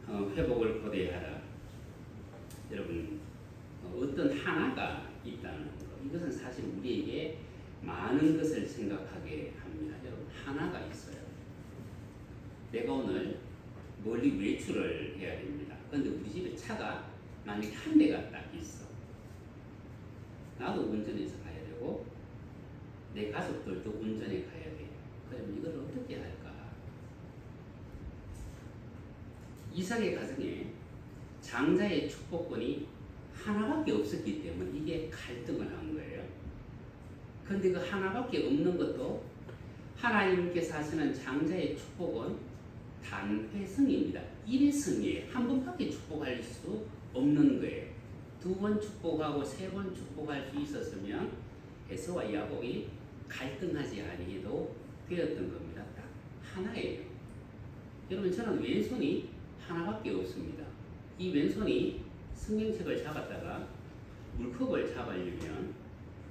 회복을 고대하라. 여러분, 어떤 하나가 있다는 것, 이것은 사실 우리에게 많은 것을 생각하게 합니다. 여러분, 하나가 있어요. 내가 오늘 멀리 외출을 해야 됩니다. 그런데 우리 집에 차가 만약에 한 대가 딱 있어. 나도 운전해서 가야 되고 내 가족들도 운전해 가야 돼. 그러면 이걸 어떻게 할까? 이삭의 가정에 장자의 축복권이 하나밖에 없었기 때문에 이게 갈등을 한 거예요. 그런데 그 하나밖에 없는 것도 하나님께서 하시는 장자의 축복은 단회성입니다. 일회성이에요. 한 번밖에 축복할 수 없는 거예요. 두 번 축복하고 세 번 축복할 수 있었으면 에서와 야곱이 갈등하지 아니해도 되었던 겁니다. 딱 하나예요. 여러분, 저는 왼손이 하나밖에 없습니다. 이 왼손이 성경책을 잡았다가 물컵을 잡으려면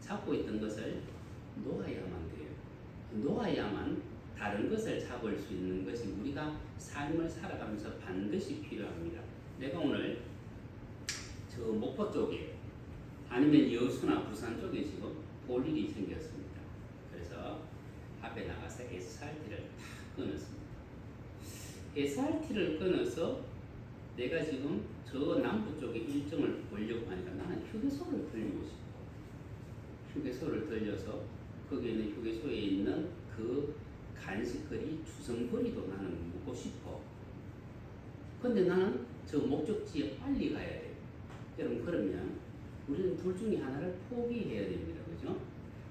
잡고 있던 것을 놓아야만 돼요. 놓아야만 다른 것을 잡을 수 있는 것이 우리가 삶을 살아가면서 반드시 필요합니다. 내가 오늘 저 목포 쪽에 아니면 여수나 부산 쪽에 지금 볼 일이 생겼습니다. 그래서 앞에 나가서 SRT를 탁 끊었습니다. SRT를 끊어서 내가 지금 저 남부 쪽에 일정을 보려고 하니까 나는 휴게소를 들리고 싶어. 휴게소를 들려서 거기에 있는 휴게소에 있는 그 간식거리, 주성거리도 나는 먹고 싶어. 근데 나는 저 목적지에 빨리 가야 돼. 여러분, 그러면 우리는 둘 중에 하나를 포기해야 됩니다. 그죠?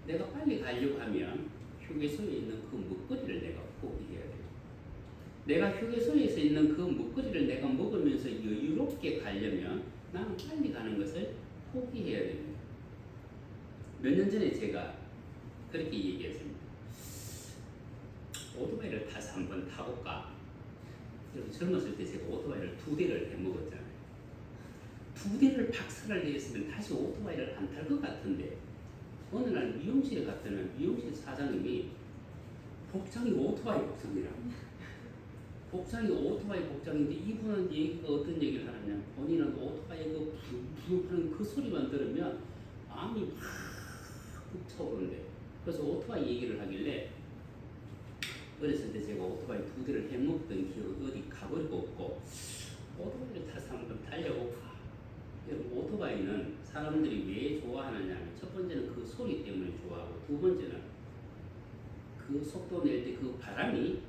내가 빨리 가려고 하면 휴게소에 있는 그 먹거리를 내가 포기해야 돼요. 내가 휴게소에서 있는 그 먹거리를 내가 먹으면서 여유롭게 가려면 나는 빨리 가는 것을 포기해야 됩니다. 몇 년 전에 제가 그렇게 얘기했습니다. 오토바이를 타서 한번 타볼까? 여러분, 젊었을 때 제가 오토바이를 2대를 해먹었잖아요. 2대를 박살을 냈으면 다시 오토바이를 안 탈 것 같은데 어느 날 미용실에 갔더니 미용실 사장님이 복장이 오토바이 복장이라고. 복장이 오토바이 복장인데 이분은 얘기가 어떤 얘기를 하느냐, 본인은 오토바이 그 부릉 하는 그 소리만 들으면 마음이 확 차오르는데, 그래서 오토바이 얘기를 하길래 어렸을 때 제가 오토바이 2대를 해먹던 기억이 어디 가버리고 없고 오토바이를 타서 한번 달려볼까. 여러분, 오토바이는 사람들이 왜 좋아하느냐 하면 첫 번째는 그 소리 때문에 좋아하고 두 번째는 그 속도 낼 때 그 바람이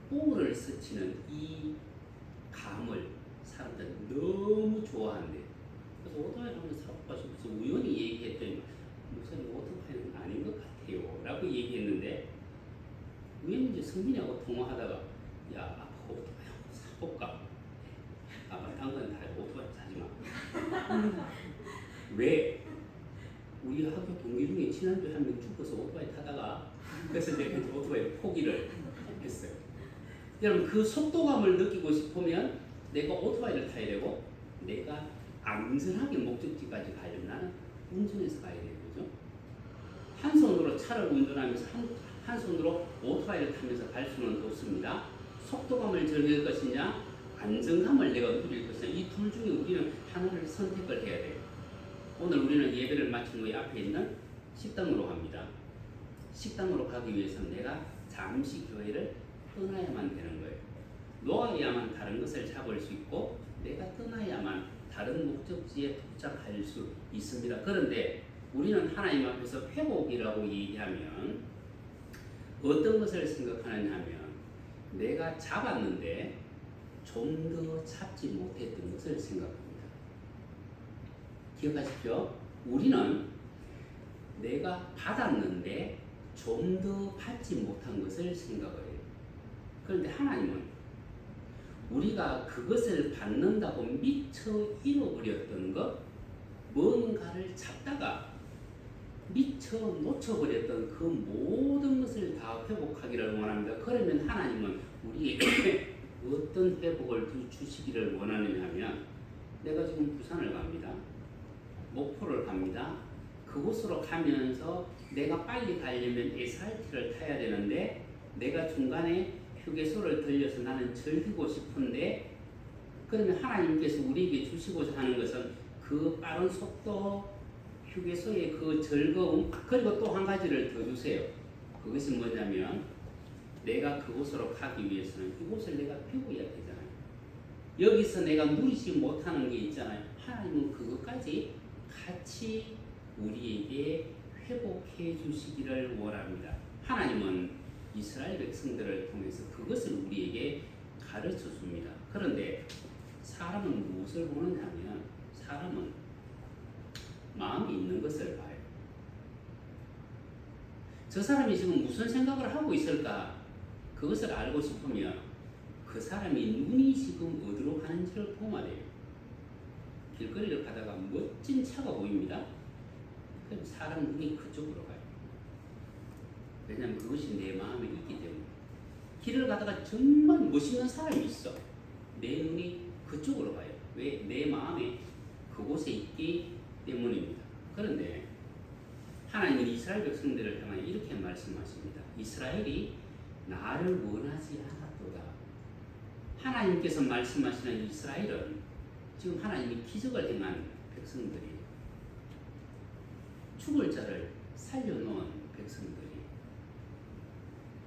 뽀를 스치는 이 감을 사람들이 너무 좋아한대. 그래서 오토바이를 한번 사볼까 싶어서 우연히 얘기했더니 목사님, 오토바이는 아닌 것 같아요 라고 얘기했는데, 우연히 이제 성민이하고 통화하다가 야, 아빠 오토바이 한번 사볼까? 아빠 딴 건 다 오토바이 사지 마. 왜? 우리 학교 동기 중에 지난주에 한 명 죽어서 오토바이 타다가, 그래서 내가 오토바이 포기를 했어요. 여러분, 그 속도감을 느끼고 싶으면 내가 오토바이를 타야 되고, 내가 안전하게 목적지까지 가려면 나는 운전해서 가야 되는 거죠. 한 손으로 차를 운전하면서 한 손으로 오토바이를 타면서 갈 수는 없습니다. 속도감을 즐길 것이냐, 안정감을 내가 누릴 것이냐, 이 둘 중에 우리는 하나를 선택을 해야 돼요. 오늘 우리는 예배를 마친 후에 앞에 있는 식당으로 갑니다. 식당으로 가기 위해서는 내가 잠시 교회를 떠나야만 되는 거예요. 놓아야만 다른 것을 잡을 수 있고 내가 떠나야만 다른 목적지에 도착할 수 있습니다. 그런데 우리는 하나님 앞에서 회복이라고 얘기하면 어떤 것을 생각하느냐 하면 내가 잡았는데 좀 더 잡지 못했던 것을 생각합니다. 기억하십시오. 우리는 내가 받았는데 좀 더 받지 못한 것을 생각해요. 그런데 하나님은 우리가 그것을 받는다고 미처 잃어버렸던 것, 뭔가를 잡다가 미처 놓쳐버렸던 그 모든 것을 다 회복하기를 원합니다. 그러면 하나님은 우리에게 어떤 회복을 주시기를 원하느냐 하면, 내가 지금 부산을 갑니다. 목포를 갑니다. 그곳으로 가면서 내가 빨리 가려면 SRT를 타야 되는데 내가 중간에 휴게소를 들려서 나는 즐기고 싶은데 그러면 하나님께서 우리에게 주시고자 하는 것은 그 빠른 속도, 휴게소의 그 즐거움, 그리고 또 한 가지를 더 주세요. 그것이 뭐냐면 내가 그곳으로 가기 위해서는 이곳을 내가 배워야 되잖아요. 여기서 내가 누리지 못하는 게 있잖아요. 하나님은 그것까지 같이 우리에게 회복해 주시기를 원합니다. 하나님은 이스라엘 백성들을 통해서 그것을 우리에게 가르쳐 줍니다. 그런데 사람은 무엇을 보느냐 하면 사람은 마음이 있는 것을 봐요. 저 사람이 지금 무슨 생각을 하고 있을까? 그것을 알고 싶으면 그 사람이 눈이 지금 어디로 가는지를 보면 돼요. 길거리를 가다가 멋진 차가 보입니다. 그럼 사람 눈이 그쪽으로 가요. 왜냐하면 그것이 내 마음에 있기 때문에. 길을 가다가 정말 멋있는 사람이 있어. 내 눈이 그쪽으로 가요. 왜? 내 마음에 그곳에 있기 때문입니다. 그런데 하나님은 이스라엘 백성들을 향하여 이렇게 말씀하십니다. 이스라엘이 나를 원하지 않았도다. 하나님께서 말씀하시는 이스라엘은 지금 하나님이 기적을 행한 백성들이, 죽을 자를 살려놓은 백성들이,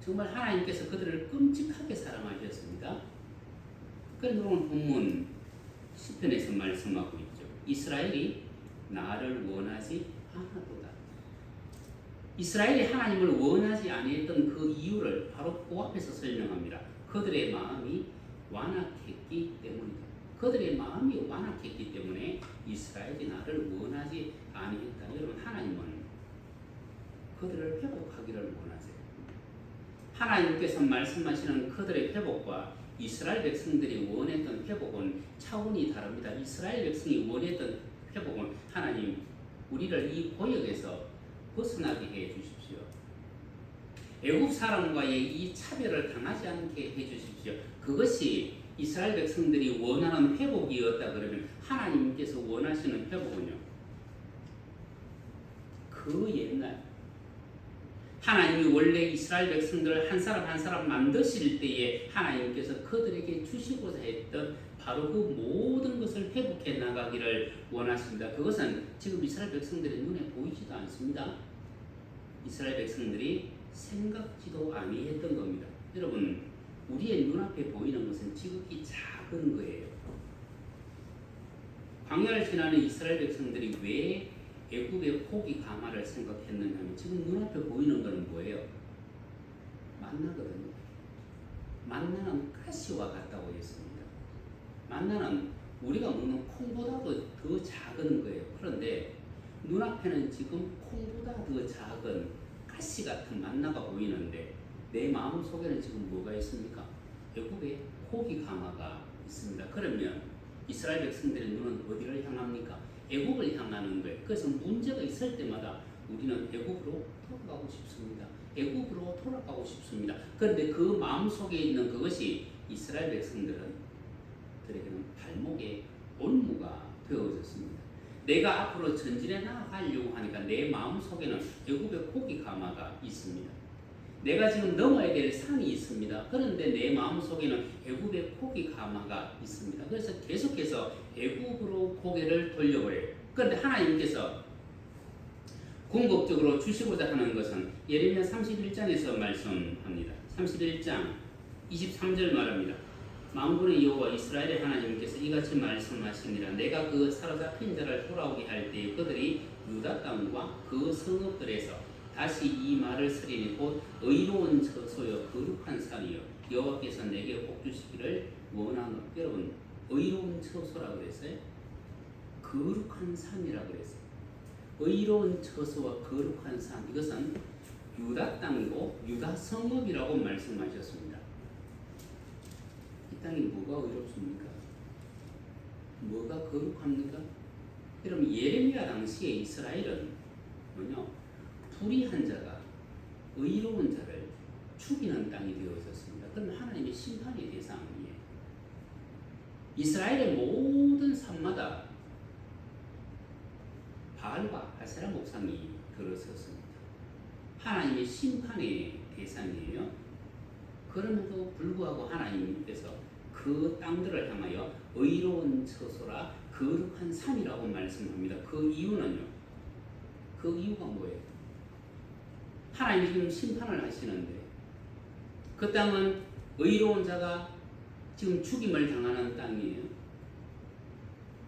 정말 하나님께서 그들을 끔찍하게 사랑하셨습니다. 그런데 오늘 본문 시편에서 말씀하고 있죠. 이스라엘이 나를 원하지 않았도다. 이스라엘이 하나님을 원하지 아니했던 그 이유를 바로 그 앞에서 설명합니다. 그들의 마음이 완악했기 때문이다. 그들의 마음이 완악했기 때문에 이스라엘이 나를 원하지 아니했다. 여러분, 하나님은 그들을 회복하기를 원하세요. 하나님께서 말씀하시는 그들의 회복과 이스라엘 백성들이 원했던 회복은 차원이 다릅니다. 이스라엘 백성이 원했던 회복은 하나님 우리를 이 고역에서 벗어나게 해 주십시오. 애굽 사람과의 이 차별을 당하지 않게 해 주십시오. 그것이 이스라엘 백성들이 원하는 회복이었다 그러면 하나님께서 원하시는 회복은요, 그 옛날 하나님이 원래 이스라엘 백성들을 한 사람 한 사람 만드실 때에 하나님께서 그들에게 주시고자 했던 바로 그 모든 것을 회복해 나가기를 원하십니다. 그것은 지금 이스라엘 백성들의 눈에 보이지도 않습니다. 이스라엘 백성들이 생각지도 아니했던 겁니다. 여러분, 우리의 눈앞에 보이는 것은 지극히 작은 거예요. 광야를 지나는 이스라엘 백성들이 왜 애굽의 고기 가마를 생각했느냐 하면 지금 눈앞에 보이는 것은 뭐예요? 만나거든요. 만나는 가시와 같다고 했습니다. 만나는 우리가 먹는 콩보다도 더 작은 거예요. 그런데 눈앞에는 지금 콩보다 더 작은 가시 같은 만나가 보이는데 내 마음 속에는 지금 뭐가 있습니까? 애굽의 고기 가마가 있습니다. 그러면 이스라엘 백성들의 눈은 어디를 향합니까? 애굽을 향하는 거예요. 그래서 문제가 있을 때마다 우리는 애굽으로 돌아가고 싶습니다. 애굽으로 돌아가고 싶습니다. 그런데 그 마음 속에 있는 그것이 이스라엘 백성들에게는 발목의 올무가 되어졌습니다. 내가 앞으로 전진해 나아가려고 하니까 내 마음 속에는 애굽의 고기 가마가 있습니다. 내가 지금 넘어야 될 산이 있습니다. 그런데 내 마음 속에는 애굽의 고기 가마가 있습니다. 그래서 계속해서 애굽으로 고개를 돌려버려요. 그런데 하나님께서 궁극적으로 주시고자 하는 것은 예레미야 31장에서 말씀합니다. 31장 23절 말합니다. 만군의 여호와 이스라엘의 하나님께서 이같이 말씀하시니라. 내가 그 사로잡힌 자를 돌아오게 할 때에 그들이 유다 땅과 그 성읍들에서 다시 이 말을 쓰리니 곧 의로운 처소여 거룩한 산이여 여호와께서 내게 복 주시기를 원하노. 여러분, 의로운 처소라고 그랬어요? 거룩한 산이라고 그랬어요. 의로운 처소와 거룩한 산, 이것은 유다 땅이고 유다 성읍이라고 말씀하셨습니다. 이 땅이 뭐가 의롭습니까? 뭐가 거룩합니까? 여러분, 예레미야 당시에 이스라엘은 뭐냐? 불의한 자가 의로운 자를 죽이는 땅이 되어졌습니다. 그럼 하나님의 심판의 대상이에요. 이스라엘의 모든 산마다 바알과 아세라 목상이 들어섰습니다. 하나님의 심판의 대상이에요. 그럼에도 불구하고 하나님께서 그 땅들을 향하여 의로운 처소라 거룩한 산이라고 말씀합니다. 그 이유는요. 그 이유가 뭐예요? 하나님이 지금 심판을 하시는데 그 땅은 의로운 자가 지금 죽임을 당하는 땅이에요.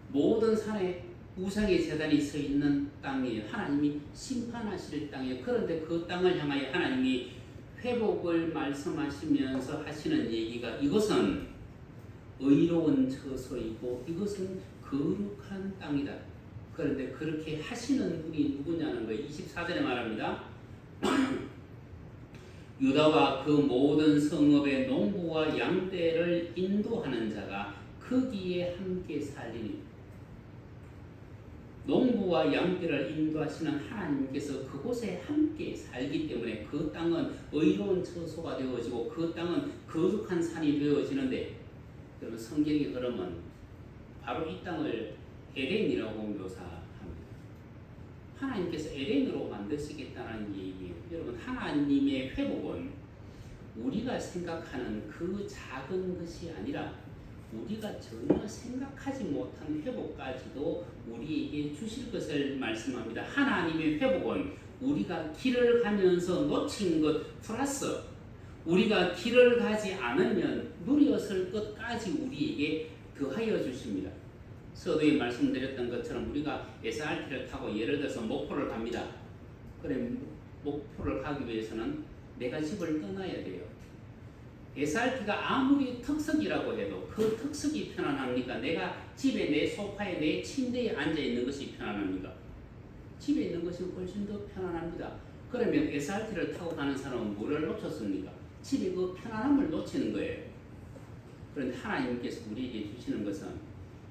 모든 산에 우상의 제단이 서 있는 땅이에요. 하나님이 심판하실 땅이에요. 그런데 그 땅을 향하여 하나님이 회복을 말씀하시면서 하시는 얘기가 이것은 의로운 처소이고 이것은 거룩한 땅이다. 그런데 그렇게 하시는 분이 누구냐는 거예요. 24절에 말합니다. 유다와 그 모든 성읍의 농부와 양떼를 인도하는 자가 거기에 함께 살리니 농부와 양떼를 인도하시는 하나님께서 그곳에 함께 살기 때문에 그 땅은 의로운 처소가 되어지고 그 땅은 거룩한 산이 되어지는데 여러분 성경의 흐름은 바로 이 땅을 에덴이라고 묘사합니다. 하나님께서 에덴으로 만드시겠다는 얘기예요. 여러분 하나님의 회복은 우리가 생각하는 그 작은 것이 아니라 우리가 전혀 생각하지 못한 회복까지도 우리에게 주실 것을 말씀합니다. 하나님의 회복은 우리가 길을 가면서 놓친 것 플러스 우리가 길을 가지 않으면 누렸을 것까지 우리에게 더하여 주십니다. 서두에 말씀드렸던 것처럼 우리가 SRT를 타고 예를 들어서 목포를 갑니다. 그래 목포를 가기 위해서는 내가 집을 떠나야 돼요. SRT가 아무리 특석이라고 해도 그 특석이 편안합니까? 내가 집에 내 소파에 내 침대에 앉아 있는 것이 편안합니까? 집에 있는 것이 훨씬 더 편안합니다. 그러면 SRT를 타고 가는 사람은 뭐를 놓쳤습니까? 집에 그 편안함을 놓치는 거예요. 그런데 하나님께서 우리에게 주시는 것은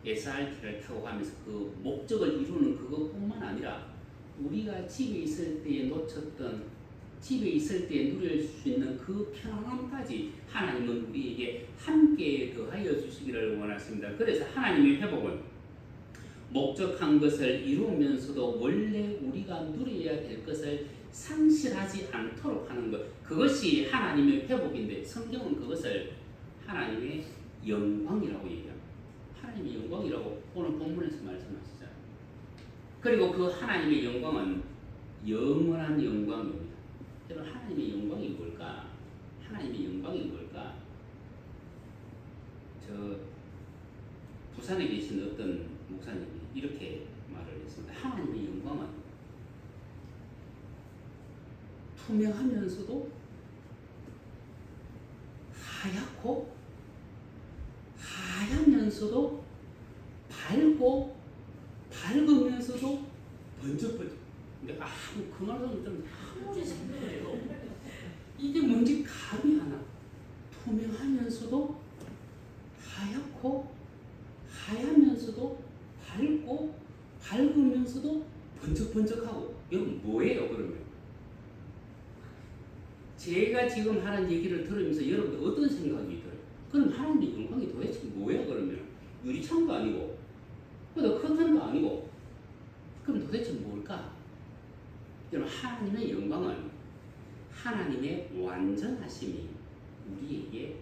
SRT를 타고 가면서 그 목적을 이루는 그것뿐만 아니라 우리가 집에 있을 때에 놓쳤던 집에 있을 때 누릴 수 있는 그 편안함까지 하나님은 우리에게 함께 더하여 주시기를 원하십니다. 그래서 하나님의 회복은 목적한 것을 이루면서도 원래 우리가 누려야 될 것을 상실하지 않도록 하는 것, 그것이 하나님의 회복인데 성경은 그것을 하나님의 영광이라고 얘기합니다. 하나님의 영광이라고 오늘 본문에서 말씀하시잖아요. 그리고 그 하나님의 영광은 영원한 영광입니다. 여러분 하나님의 영광이 뭘까? 하나님의 영광이 뭘까? 저 부산에 계신 어떤 목사님이 이렇게 말을 했습니다. 하나님의 영광은 투명하면서도 하얗고 하얗면서도 밝고 밝으면서도 번쩍번쩍. 내가 그 말은 좀 아무리 생각해도 이게 뭔지 감이 안 와. 투명하면서도 하얗고 하얗면서도 밝고 밝으면서도 번쩍번쩍하고 이건 뭐예요 그러면? 제가 지금 하는 얘기를 들으면서 여러분들 어떤 생각이 들어요? 그럼 하나님의 영광이 도대체 뭐예요 그러면? 유리창도 아니고 또 커튼도 아니고 그럼 도대체 뭘까? 여러분 하나님의 영광은 하나님의 완전하심이 우리에게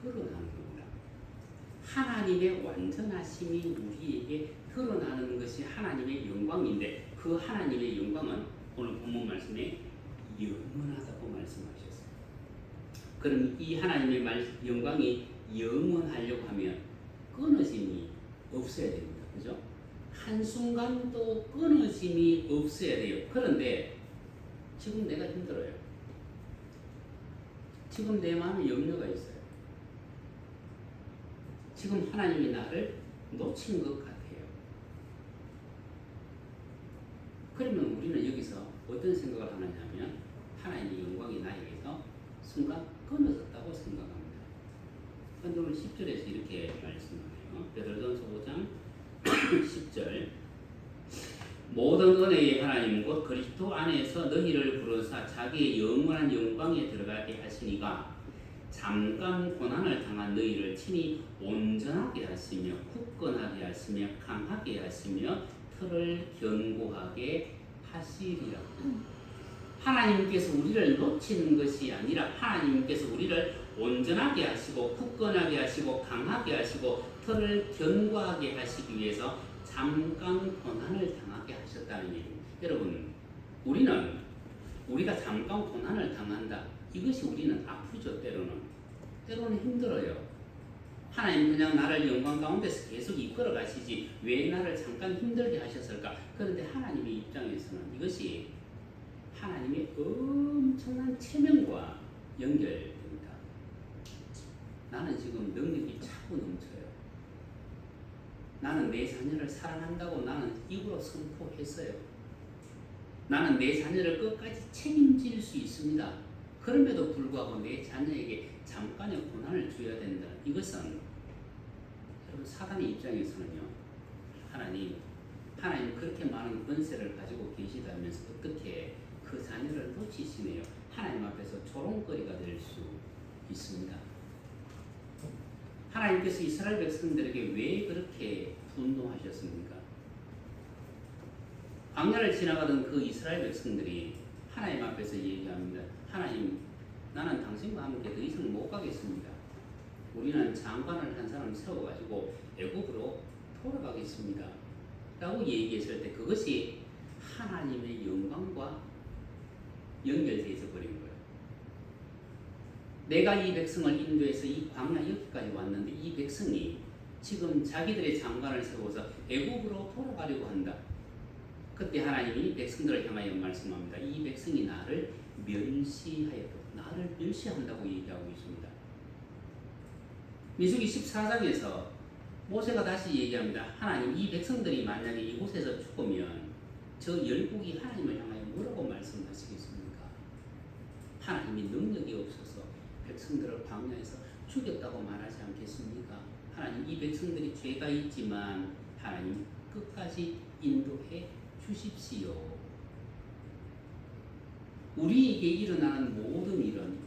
드러나는 겁니다. 하나님의 완전하심이 우리에게 드러나는 것이 하나님의 영광인데 그 하나님의 영광은 오늘 본문 말씀에 영원하다고 말씀하셨어요. 그럼 이 하나님의 영광이 영원하려고 하면 끊어짐이 없어야 됩니다. 그죠? 한순간도 끊어짐이 없어야 돼요. 그런데 지금 내가 힘들어요. 지금 내 마음에 염려가 있어요. 지금 하나님이 나를 놓친 것 같아요. 그러면 우리는 여기서 어떤 생각을 하느냐면 하나님의 영광이 나에게서 순간 끊어졌다고 생각합니다. 그런데 오늘 10절에서 이렇게 말씀하네요. 베드로전서 5장 10절 모든 은혜의 하나님 곧 그리스도 안에서 너희를 부르사 자기의 영원한 영광에 들어가게 하시니가 잠깐 고난을 당한 너희를 친히 온전하게 하시며 굳건하게 하시며 강하게 하시며 털을 견고하게 하시리라. 하나님께서 우리를 놓치는 것이 아니라 하나님께서 우리를 온전하게 하시고 굳건하게 하시고 강하게 하시고 털을 견고하게 하시기 위해서 잠깐 고난을 당하게 하셨다는 얘기입니다. 여러분, 우리가 잠깐 고난을 당한다. 이것이 우리는 아프죠. 때로는 힘들어요. 하나님 그냥 나를 영광 가운데서 계속 이끌어 가시지 왜 나를 잠깐 힘들게 하셨을까? 그런데 하나님의 입장에서는 이것이 하나님의 엄청난 체면과 연결됩니다. 나는 지금 능력이 차고 넘쳐요. 나는 내 자녀를 사랑한다고 나는 입으로 선포했어요. 나는 내 자녀를 끝까지 책임질 수 있습니다. 그럼에도 불구하고 내 자녀에게 잠깐의 고난을 줘야 된다. 이것은 여러분 사단의 입장에서는요. 하나님 그렇게 많은 권세를 가지고 계시다면서 어떻게 그 자녀를 놓치시네요. 하나님 앞에서 조롱거리가 될 수 있습니다. 하나님께서 이스라엘 백성들에게 왜 그렇게 분노하셨습니까? 광야를 지나가던 그 이스라엘 백성들이 하나님 앞에서 얘기합니다. 하나님, 나는 당신과 함께 더 이상 못 가겠습니다. 우리는 장관을 한 사람 세워가지고 애국으로 돌아가겠습니다. 라고 얘기했을 때 그것이 하나님의 영광과 연결되어 버린 거예요. 내가 이 백성을 인도해서 이 광야 여기까지 왔는데 이 백성이 지금 자기들의 장관을 세워서 애국으로 돌아가려고 한다. 그때 하나님이 백성들을 향하여 말씀합니다. 이 백성이 나를 멸시하였다. 나를 멸시한다고 얘기하고 있습니다. 민수기 14장에서 모세가 다시 얘기합니다. 하나님, 이 백성들이 만약에 이곳에서 죽으면 저 열국이 하나님을 향하여 뭐라고 말씀하시겠습니까? 하나님이 능력이 없어서 백성들을 광야에서 죽였다고 말하지 않겠습니까? 하나님, 이 백성들이 죄가 있지만 하나님 끝까지 인도해 주십시오. 우리에게 일어나는 모든 일은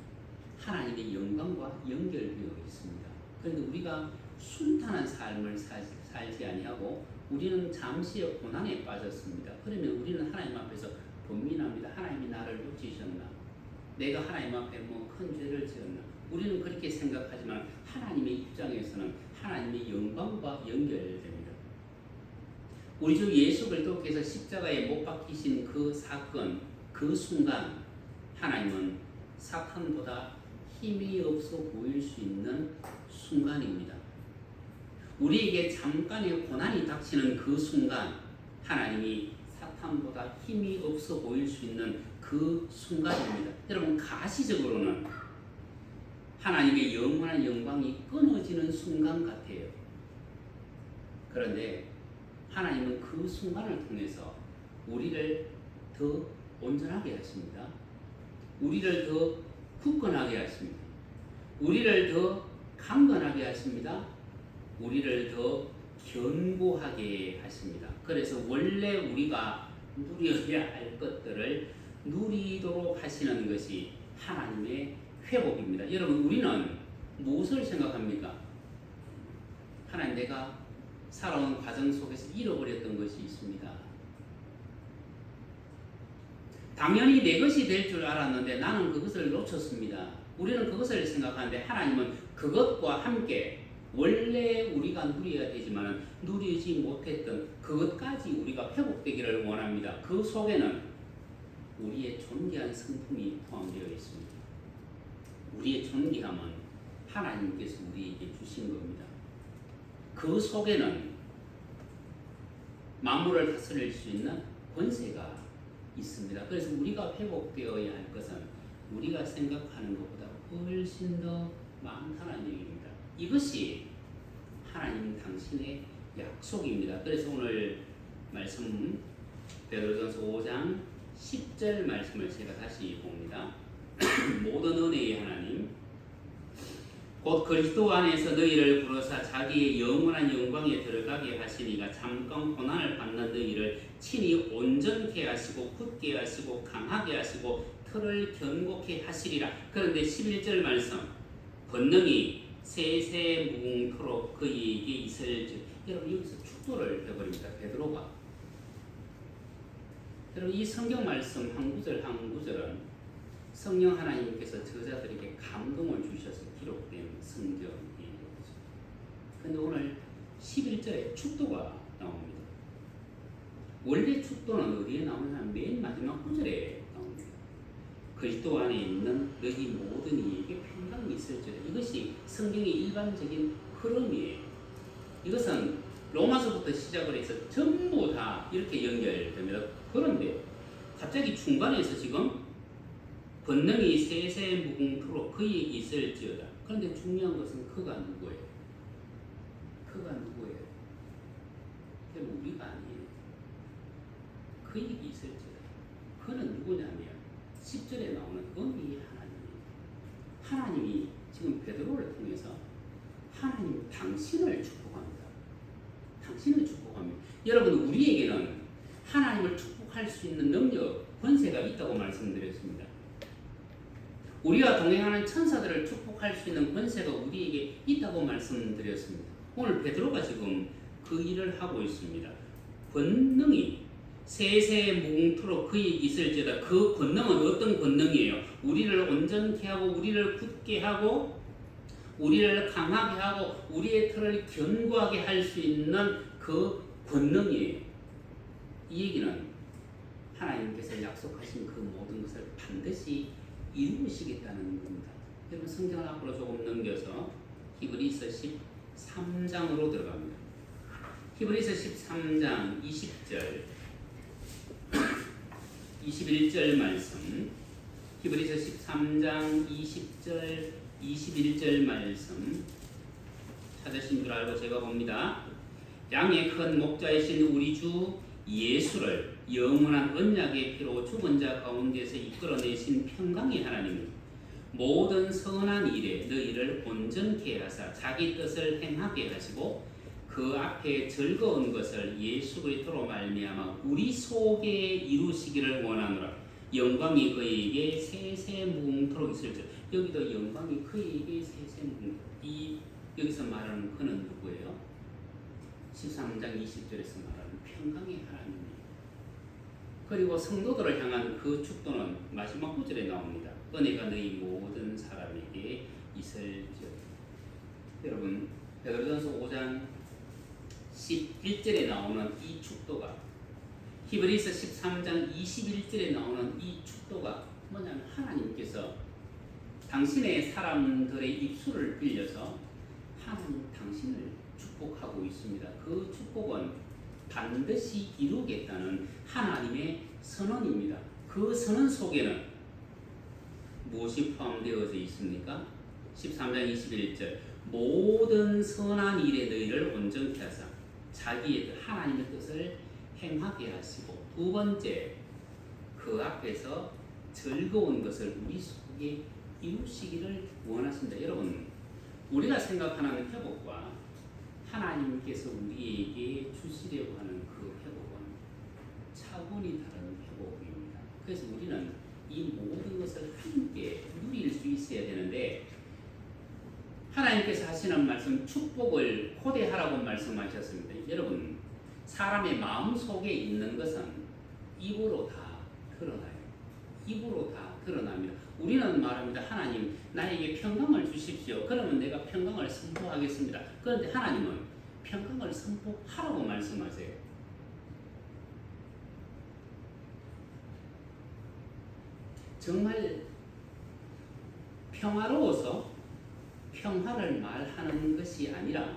하나님의 영광과 연결되어 있습니다. 그런데 우리가 순탄한 삶을 살지 아니하고 우리는 잠시의 고난에 빠졌습니다. 그러면 우리는 하나님 앞에서 번민합니다. 하나님이 나를 놓치셨나? 내가 하나님 앞에 뭐 큰 죄를 지었나? 우리는 그렇게 생각하지만 하나님의 입장에서는 하나님의 영광과 연결됩니다. 우리 주 예수 그리스도께서 십자가에 못 박히신 그 사건, 그 순간 하나님은 사탄보다 힘이 없어 보일 수 있는 순간입니다. 우리에게 잠깐의 고난이 닥치는 그 순간 하나님이 사탄보다 힘이 없어 보일 수 있는 그 순간입니다. 여러분, 가시적으로는 하나님의 영원한 영광이 끊어지는 순간 같아요. 그런데 하나님은 그 순간을 통해서 우리를 더 온전하게 하십니다. 우리를 더 굳건하게 하십니다. 우리를 더 강건하게 하십니다. 우리를 더 견고하게 하십니다. 그래서 원래 우리가 누려야 할 것들을 누리도록 하시는 것이 하나님의 회복입니다. 여러분, 우리는 무엇을 생각합니까? 하나님, 내가 살아온 과정 속에서 잃어버렸던 것이 있습니다. 당연히 내 것이 될 줄 알았는데 나는 그것을 놓쳤습니다. 우리는 그것을 생각하는데 하나님은 그것과 함께 원래 우리가 누려야 되지만 누리지 못했던 그것까지 우리가 회복되기를 원합니다. 그 속에는 우리의 존귀한 성품이 포함되어 있습니다. 우리의 존귀함은 하나님께서 우리에게 주신 겁니다. 그 속에는 만물을 다스릴 수 있는 권세가 있습니다. 그래서 우리가 회복되어야 할 것은 우리가 생각하는 것보다 훨씬 더 많다는 얘기입니다. 이것이 하나님 당신의 약속입니다. 그래서 오늘 말씀 베드로전서 5장 10절 말씀을 제가 다시 봅니다. 모든 은혜의 하나님 곧 그리스도 안에서 너희를 부르사 자기의 영원한 영광에 들어가게 하시니가 잠깐 고난을 받는 너희를 친히 온전케 하시고 굳게 하시고 강하게 하시고 털을 견고케 하시리라. 그런데 11절 말씀 권능이 세세무궁토록 그에게 있을지. 여러분, 여기서 축도를 해버립니다. 베드로가. 여러분, 이 성경 말씀 한 구절 한 구절은 성령 하나님께서 저자들에게 감동을 주셔서 기록된 성경이에요. 그런데 오늘 11절에 축도가 나옵니다. 원래 축도는 어디에 나오냐면 맨 마지막 구절에 나옵니다. 그리스도 안에 있는 너희 모든 이에게 평강이 있을지라. 이것이 성경의 일반적인 흐름이에요. 이것은 로마서부터 시작을 해서 전부 다 이렇게 연결됩니다. 그런데 갑자기 중간에서 지금 권능이 세세무궁토록 그에게 있을지어다. 그런데 중요한 것은 그가 누구예요? 그가 누구예요? 결국 우리가 아니에요. 그에게 있을지어다. 그는 누구냐면 10절에 나오는 은혜의 하나님이에요. 하나님이 지금 베드로를 통해서 하나님 당신을 축복합니다. 당신을 축복합니다. 여러분, 우리에게는 하나님을 축복할 수 있는 능력, 권세가 있다고 말씀드렸습니다. 우리와 동행하는 천사들을 축복할 수 있는 권세가 우리에게 있다고 말씀드렸습니다. 오늘 베드로가 지금 그 일을 하고 있습니다. 권능이 세세무궁토록 그에게 있을지어다. 그 권능은 어떤 권능이에요? 우리를 온전케 하고 우리를 굳게 하고 우리를 강하게 하고 우리의 털을 견고하게 할 수 있는 그 권능이에요. 이 얘기는 하나님께서 약속하신 그 모든 것을 반드시 이루시겠다는 겁니다. 여러분, 성경을 앞으로 조금 넘겨서 히브리서 13장으로 들어갑니다. 히브리서 13장 20절 21절 말씀, 히브리서 13장 20절 21절 말씀 찾으신 줄 알고 제가 봅니다. 양의 큰 목자이신 우리 주 예수를 영원한 언약의 피로 죽은 자 가운데서 이끌어내신 평강의 하나님, 모든 선한 일에 너희를 온전케 하사 자기 뜻을 행하게 하시고 그 앞에 즐거운 것을 예수 그리스도로 말미암아 우리 속에 이루시기를 원하노라. 영광이 그에게 세세무궁토록 있을지. 여기도 영광이 그에게 세세무궁토록. 이 여기서 말하는 그는 누구예요? 13장 20절에서 말하는 평강의 하나님이에요. 그리고 성도들을 향한 그 축도는 마지막 구절에 나옵니다. 은혜가 너희 모든 사람에게 있을지어다. 여러분, 베드로전서 5장 11절에 나오는 이 축도가, 히브리서 13장 21절에 나오는 이 축도가 뭐냐면 하나님께서 당신의 사람들의 입술을 빌려서 하나님 당신을 축복하고 있습니다. 그 축복은 반드시 이루겠다는 하나님의 선언입니다. 그 선언 속에는 무엇이 포함되어져 있습니까? 13장 21절 모든 선한 일에 너희를 온전케 하사 자기의 뜻, 하나님의 뜻을 행하게 하시고, 두 번째 그 앞에서 즐거운 것을 우리 속에 이루시기를 원하십니다. 여러분, 우리가 생각하는 회복과 하나님께서 우리에게 주시려고 하는 그 회복은 차원이 다른 회복입니다. 그래서 우리는 이 모든 것을 함께 누릴 수 있어야 되는데, 하나님께서 하시는 말씀, 축복을 고대하라고 말씀하셨습니다. 여러분, 사람의 마음 속에 있는 것은 입으로 다 드러나요. 입으로 다 드러납니다. 우리는 말합니다. 하나님, 나에게 평강을 주십시오. 그러면 내가 평강을 선포하겠습니다. 그런데 하나님은 평강을 선포하라고 말씀하세요. 정말 평화로워서 평화를 말하는 것이 아니라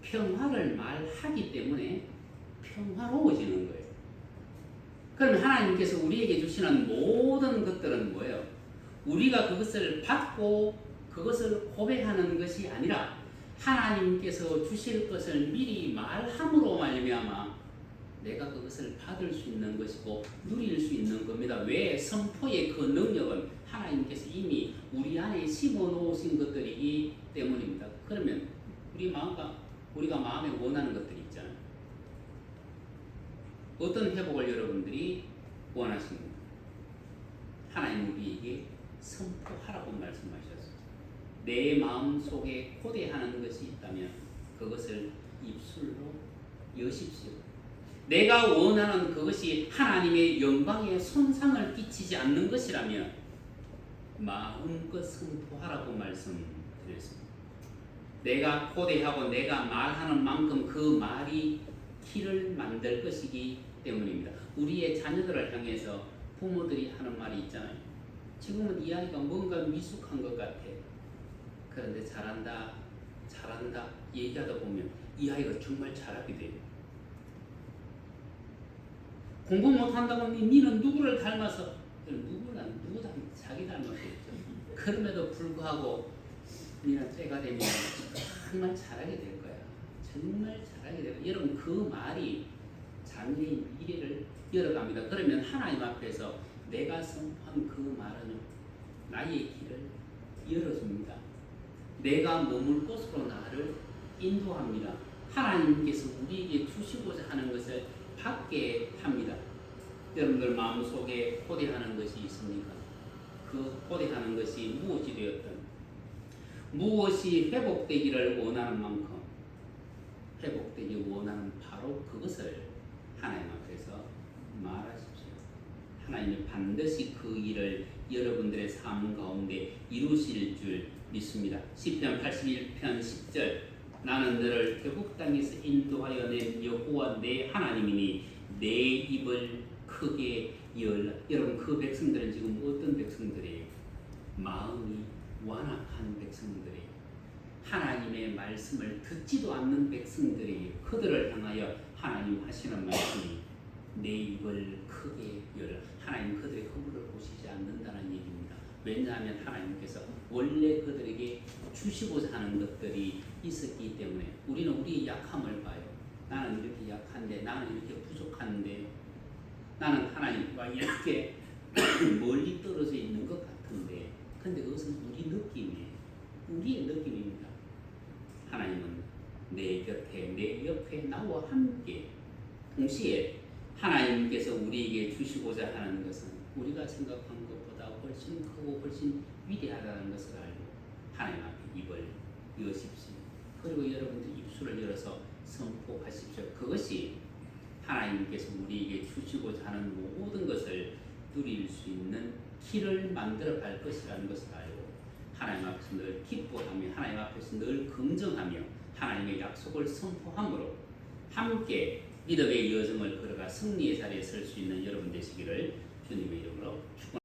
평화를 말하기 때문에 평화로워지는 거예요. 그럼 하나님께서 우리에게 주시는 모든 것들은 뭐예요? 우리가 그것을 받고 그것을 고백하는 것이 아니라 하나님께서 주실 것을 미리 말함으로 말미암아 내가 그것을 받을 수 있는 것이고 누릴 수 있는 겁니다. 왜? 선포의 그 능력은 하나님께서 이미 우리 안에 심어놓으신 것들이기 때문입니다. 그러면 우리가 마음에 원하는 것들이 있잖아요. 어떤 회복을 여러분들이 원하십니까? 하나님 우리에게 선포하라고 말씀하셨어요. 내 마음 속에 고대하는 것이 있다면 그것을 입술로 여십시오. 내가 원하는 그것이 하나님의 영광에 손상을 끼치지 않는 것이라면 마음껏 선포하라고 말씀드렸습니다. 내가 고대하고 내가 말하는 만큼 그 말이 키를 만들 것이기 때문입니다. 우리의 자녀들을 향해서 부모들이 하는 말이 있잖아요. 지금은 이 아이가 뭔가 미숙한 것 같아. 그런데 잘한다, 잘한다 얘기하다 보면 이 아이가 정말 잘하게 돼요. 공부 못한다고 하면 니는 누구를 닮아서 누구 닮 자기 닮았겠죠. 그럼에도 불구하고 니는 때가 되면 정말 잘하게 될 거야. 정말 잘하게 될 거야. 여러분 그 말이 자녀의 미래를 열어갑니다. 그러면 하나님 앞에서 내가 선포한 그 말은 나의 길을 열어줍니다. 내가 머물 곳으로 나를 인도합니다. 하나님께서 우리에게 주시고자 하는 것을 받게 합니다. 여러분들 마음속에 고대하는 것이 있습니까? 그 고대하는 것이 무엇이 되었든 무엇이 회복되기를 원하는 만큼 회복되기 원하는 바로 그것을 하나님 앞에서 말하십시오. 하나님이 반드시 그 일을 여러분들의 삶 가운데 이루실 줄 믿습니다. 시편 81편 10절 나는 너를 태국 땅에서 인도하여 낸 여호와 내 하나님이니 내 입을 크게 열라. 여러분 그 백성들은 지금 어떤 백성들이에요? 마음이 완악한 백성들이에요. 하나님의 말씀을 듣지도 않는 백성들이에요. 그들을 향하여 하나님 하시는 말씀이 내 입을 크게 열라. 하나님 그들의 허물을 보시지 않는다는 얘기입니다. 왜냐하면 하나님께서 원래 그들에게 주시고자 하는 것들이 있었기 때문에 우리는 우리의 약함을 봐요. 나는 이렇게 약한데, 나는 이렇게 부족한데, 나는 하나님과 이렇게 멀리 떨어져 있는 것 같은데, 근데 그것은 우리 느낌이에요. 우리의 느낌입니다. 하나님은 내 곁에, 내 옆에 나와 함께 동시에 하나님께서 우리에게 주시고자 하는 것은 우리가 생각한 것보다 훨씬 크고 훨씬 위대하다는 것을 알고 하나님 앞에 입을 여십시오. 그리고 여러분들 입술을 열어서 선포하십시오. 그것이 하나님께서 우리에게 주시고자 하는 모든 것을 누릴 수 있는 길을 만들어 갈 것이라는 것을 알고 하나님 앞에서 늘 기뻐하며 하나님 앞에서 늘 긍정하며 하나님의 약속을 선포함으로 함께 믿음의 여정을 걸어가 승리의 자리에 설 수 있는 여러분 되시기를 주님의 이름으로 축원합니다.